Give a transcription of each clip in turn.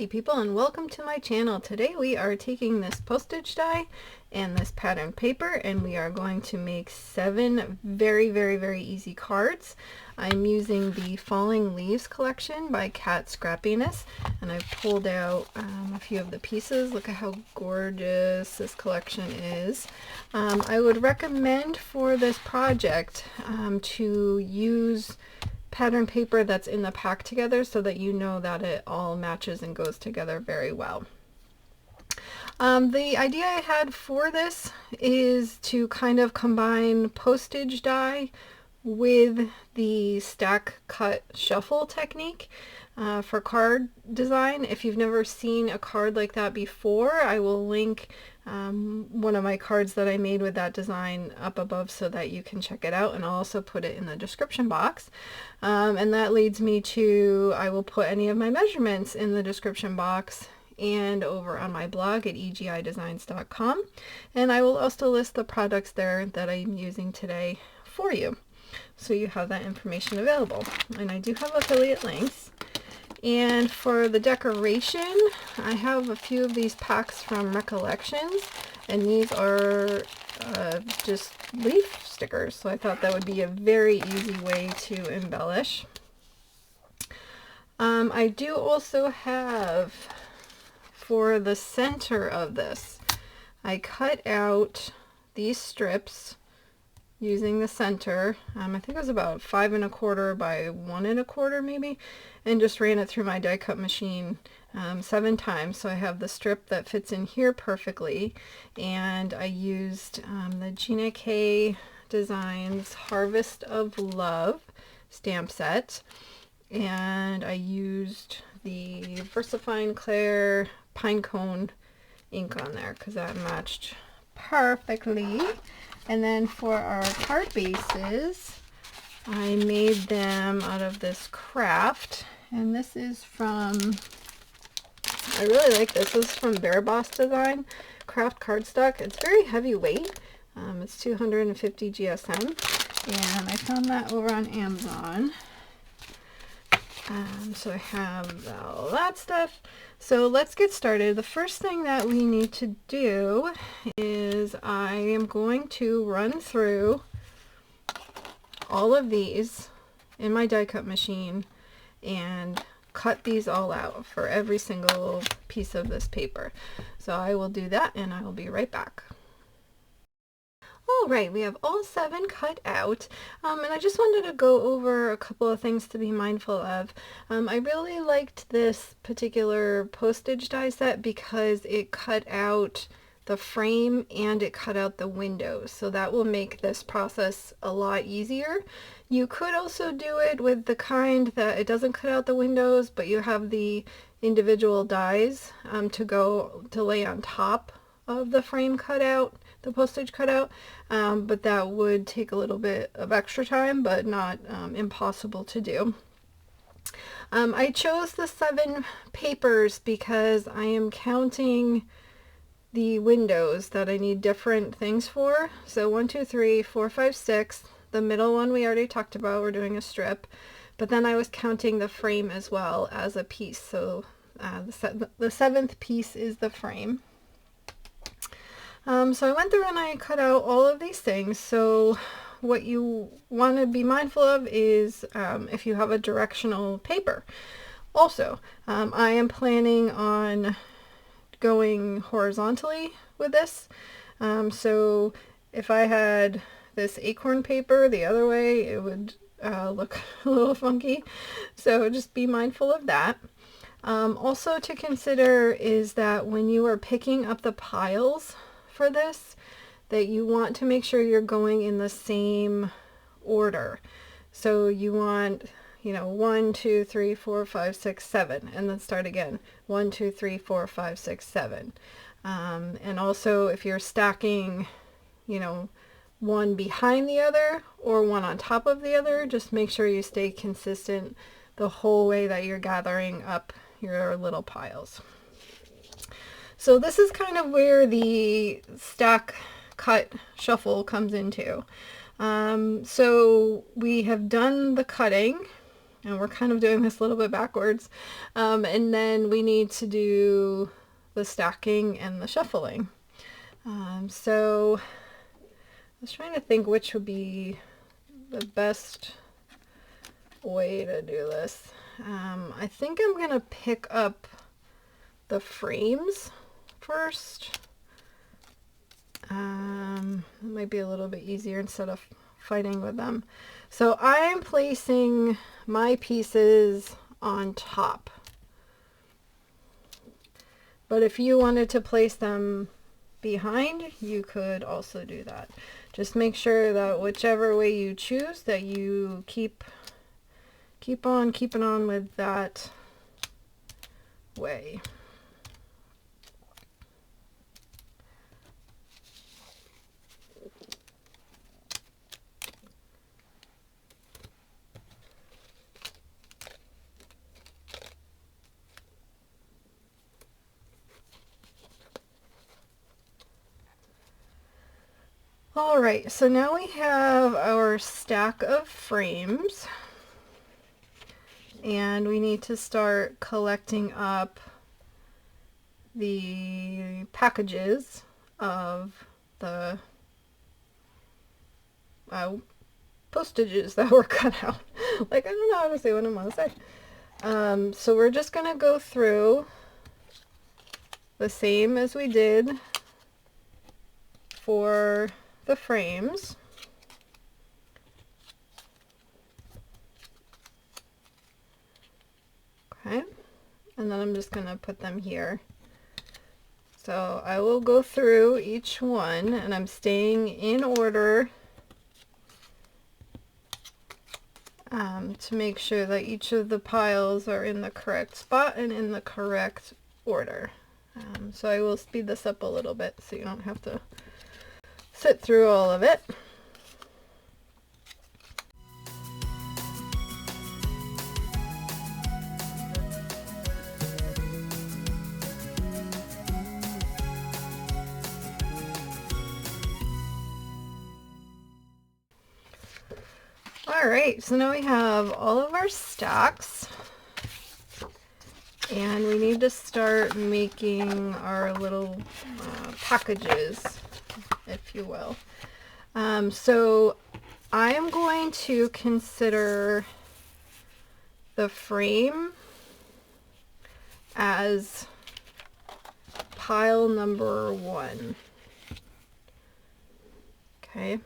crafty people, and welcome to my channel. Today we are taking this postage die and this pattern paper and we are going to make 7 very easy cards. I'm using the Falling Leaves collection by Scrappiness, and I've pulled out a few of the pieces. Look at how gorgeous this collection is. I would recommend for this project to use pattern paper that's in the pack together so that you know that it all matches and goes together very well. The idea I had for this is to kind of combine postage die with the stack, cut, shuffle technique for card design. If you've never seen a card like that before, I will link one of my cards that I made with that design up above so that you can check it out, and I'll also put it in the description box. And that leads me to, I will put any of my measurements in the description box and over on my blog at egidesigns.com, and I will also list the products there that I'm using today for you, so you have that information available. And I do have affiliate links. And for the decoration, I have a few of these packs from Recollections, and these are just leaf stickers, so I thought that would be a very easy way to embellish. I do also have, for the center of this, I cut out these strips using the center. I think it was about 5 1/4 by 1 1/4 maybe, and just ran it through my die cut machine 7 times. So I have the strip that fits in here perfectly, and I used the Gina Designs Harvest of Love stamp set, and I used the VersaFine Claire Pinecone ink on there because that matched perfectly. And then for our card bases, I made them out of this craft, and this is from, I really like this. This is from Bear Boss Design Craft Cardstock. It's very heavyweight. It's 250 GSM, and I found that over on Amazon. So I have all that stuff. So let's get started. The first thing that we need to do is I am going to run through all of these in my die cut machine and cut these all out for every single piece of this paper. So I will do that and I will be right back. Alright, we have all 7 cut out, and I just wanted to go over a couple of things to be mindful of. I really liked this particular postage die set because it cut out the frame and it cut out the windows, so that will make this process a lot easier. You could also do it with the kind that it doesn't cut out the windows, but you have the individual dies to lay on top of the frame cutout, the postage cutout, but that would take a little bit of extra time, but not impossible to do. I chose the 7 papers because I am counting the windows that I need different things for. So 1, 2, 3, 4, 5, 6. The middle one we already talked about, we're doing a strip, but then I was counting the frame as well as a piece. So the 7th piece is the frame. So I went through and I cut out all of these things. So what you want to be mindful of is if you have a directional paper. Also, I am planning on going horizontally with this. So if I had this acorn paper the other way, it would look a little funky. So just be mindful of that. Also to consider is that when you are picking up the piles for this, that you want to make sure you're going in the same order. So you want, 1, 2, 3, 4, 5, 6, 7, and then start again. 1, 2, 3, 4, 5, 6, 7. And also if you're stacking, one behind the other or one on top of the other, just make sure you stay consistent the whole way that you're gathering up your little piles. So this is kind of where the stack, cut, shuffle comes into. So we have done the cutting. And we're kind of doing this a little bit backwards. And then we need to do the stacking and the shuffling. So I was trying to think which would be the best way to do this. I think I'm going to pick up the frames first. It might be a little bit easier instead of fighting with them. So I'm placing my pieces on top. But if you wanted to place them behind, you could also do that. Just make sure that whichever way you choose, that you keep on keeping on with that way. Alright, so now we have our stack of frames, and we need to start collecting up the packages of the postages that were cut out. Like, I don't know how to say what I want to say. So we're just going to go through the same as we did for the frames. Okay, and then I'm just going to put them here. So I will go through each one, and I'm staying in order to make sure that each of the piles are in the correct spot and in the correct order. So I will speed this up a little bit so you don't have to sit through all of it. Alright, so now we have all of our stacks, and we need to start making our little packages, if you will. So I am going to consider the frame as pile number 1. Okay.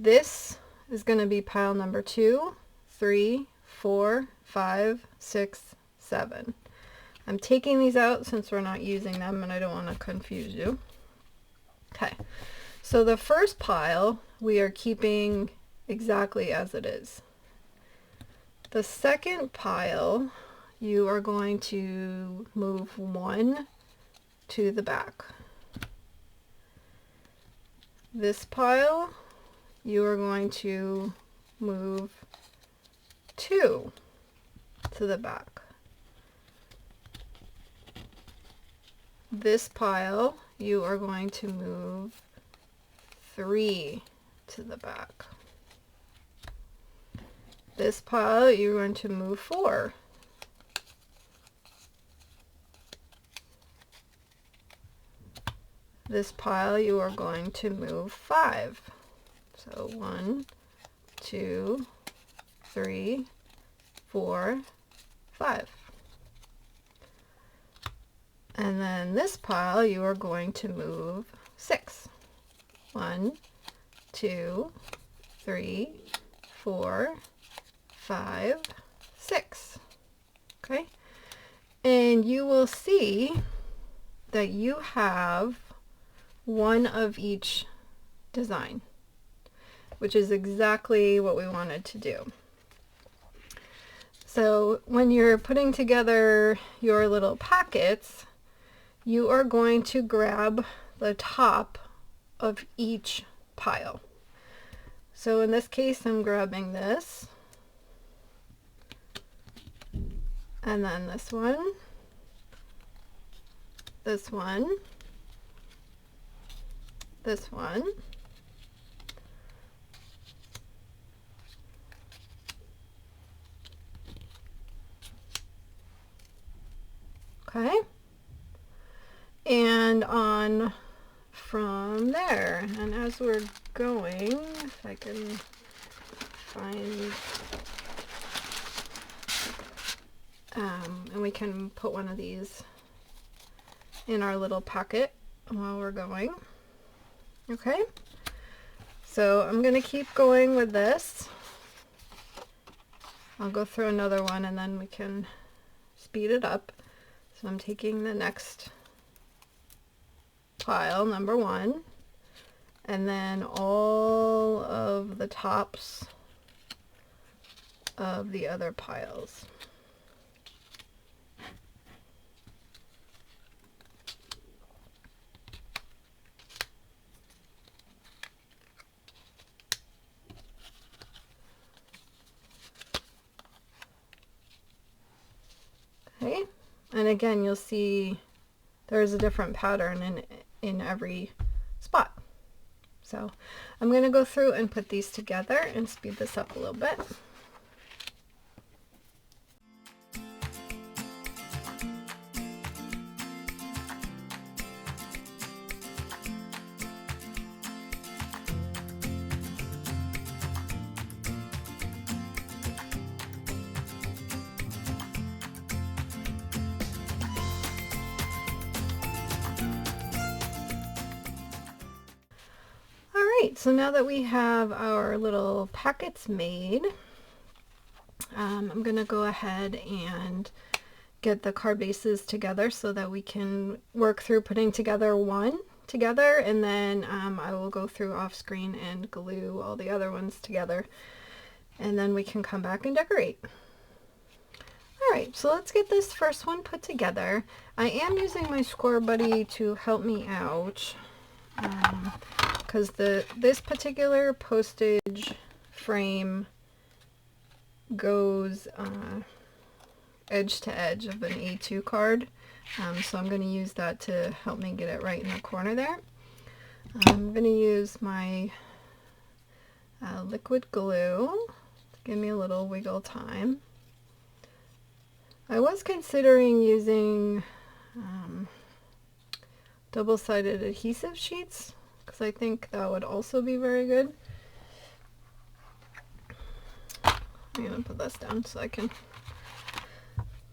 This is going to be pile number 2, 3, 4, 5, 6, 7. I'm taking these out since we're not using them and I don't want to confuse you. Okay, so the first pile we are keeping exactly as it is. The second pile, you are going to move 1 to the back. This pile, you are going to move 2 to the back. This pile, you are going to move 3 to the back. This pile, you're going to move 4. This pile, you are going to move 5. So 1, 2, 3, 4, 5. And then this pile, you are going to move 6. 1, 2, 3, 4, 5, 6. Okay? And you will see that you have one of each design, which is exactly what we wanted to do. So when you're putting together your little packets, you are going to grab the top of each pile. So in this case, I'm grabbing this, and then this one, this one, this one, Okay, and on from there. And as we're going, if I can find, and we can put one of these in our little pocket while we're going. Okay, so I'm gonna keep going with this. I'll go through another one and then we can speed it up. So I'm taking the next pile, number 1, and then all of the tops of the other piles. Okay, and again you'll see there's a different pattern in every spot. So I'm going to go through and put these together and speed this up a little bit. So now that we have our little packets made, I'm going to go ahead and get the card bases together so that we can work through putting together one together, and then I will go through off screen and glue all the other ones together, and then we can come back and decorate. Alright, so let's get this first one put together. I am using my score buddy to help me out, because this particular postage frame goes edge to edge of an A2 card, so I'm going to use that to help me get it right in the corner there. I'm going to use my liquid glue to give me a little wiggle time. I was considering using double-sided adhesive sheets, because I think that would also be very good. I'm going to put this down so I can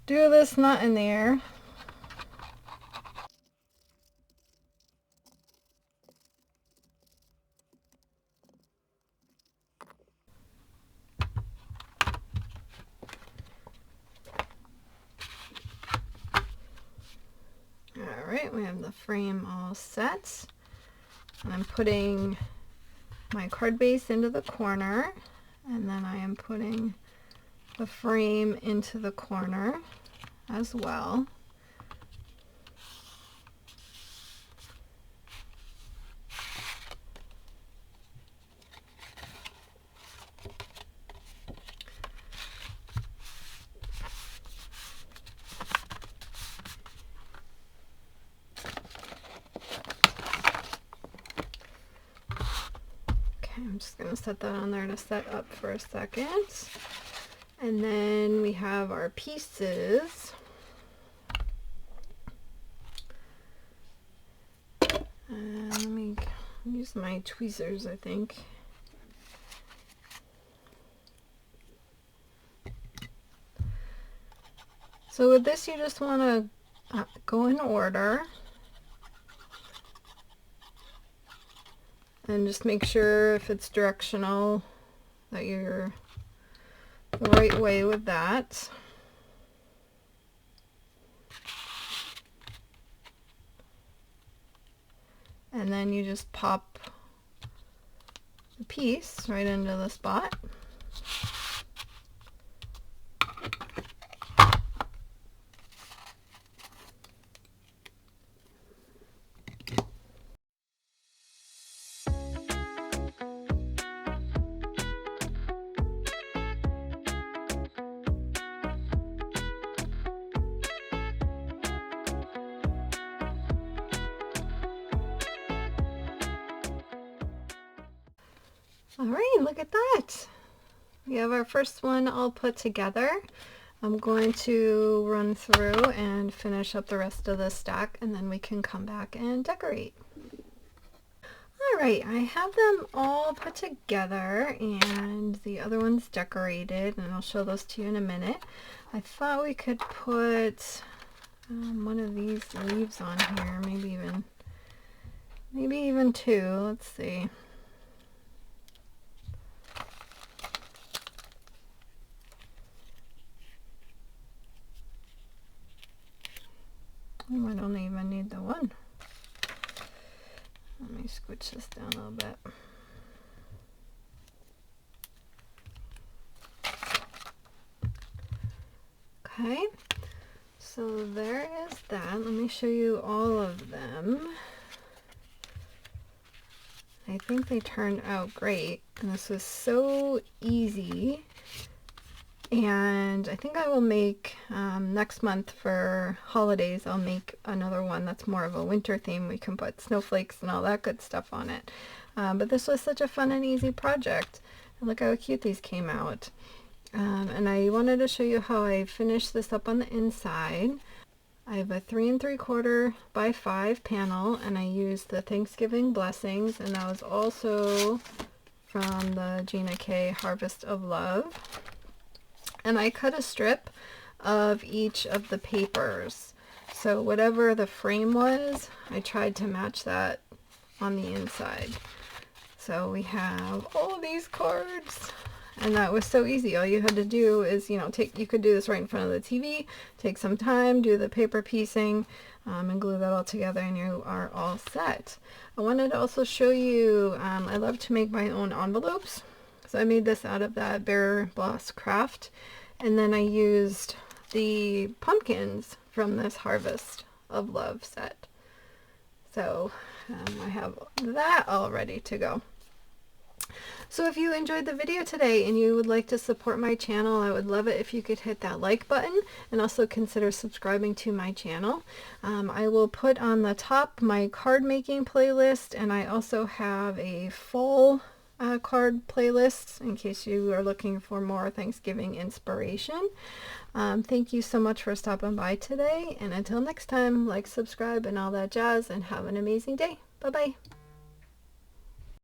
do this not in the air. Alright, we have the frame all set. And I'm putting my card base into the corner, and then I am putting the frame into the corner as well. I'm just going to set that on there to set up for a second. And then we have our pieces. And let me use my tweezers, I think. So with this, you just want to go in order. And just make sure if it's directional that you're the right way with that. And then you just pop the piece right into the spot. All right, look at that. We have our first one all put together. I'm going to run through and finish up the rest of the stack, and then we can come back and decorate. Alright, I have them all put together and the other one's decorated, and I'll show those to you in a minute. I thought we could put one of these leaves on here, maybe even two. Let's see. I might only even need the one. Let me scooch this down a little bit. Okay, so there is that. Let me show you all of them. I think they turned out great, and this was so easy. And I think I will make, next month for holidays, I'll make another one that's more of a winter theme. We can put snowflakes and all that good stuff on it. But this was such a fun and easy project. And look how cute these came out. And I wanted to show you how I finished this up on the inside. I have a 3 3/4 by 5 panel, and I used the Thanksgiving blessings, and that was also from the Gina K Harvest of Love. And I cut a strip of each of the papers. So whatever the frame was, I tried to match that on the inside. So we have all these cards, and that was so easy. All you had to do is, you could do this right in front of the TV, take some time, do the paper piecing, and glue that all together, and you are all set. I wanted to also show you, I love to make my own envelopes. So I made this out of that Bear Bloss Craft, and then I used the pumpkins from this Harvest of Love set. So I have that all ready to go. So if you enjoyed the video today and you would like to support my channel, I would love it if you could hit that like button and also consider subscribing to my channel. I will put on the top my card making playlist, and I also have a fall card playlist in case you are looking for more Thanksgiving inspiration. Thank you so much for stopping by today, and until next time, like, subscribe, and all that jazz, and have an amazing day. Bye bye.